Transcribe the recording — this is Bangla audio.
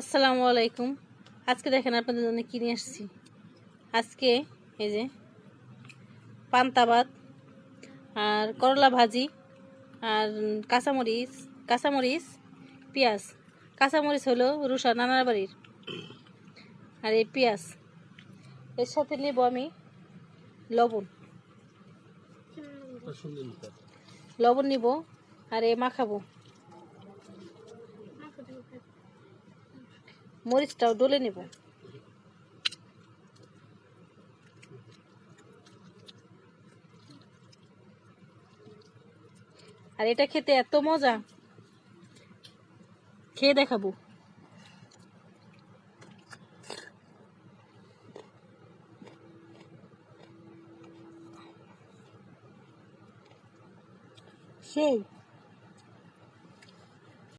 আসসালামু আলাইকুম। আজকে দেখেন আপনাদের জন্য কি নিয়ে আসছি। আজকে এই যে পান্তা ভাত আর করলা ভাজি আর কাঁচামরিচ পেঁয়াজ। কাঁচামরিচ হলো রুষা নানার বাড়ির, আর এই পেঁয়াজ। এর সাথে নেব আমি লবণ নিব, আর এ মাখাবো। মরিচটাও ডলে নেব। আর এটা খেতে এত মজা, খেয়ে দেখাবো। সেই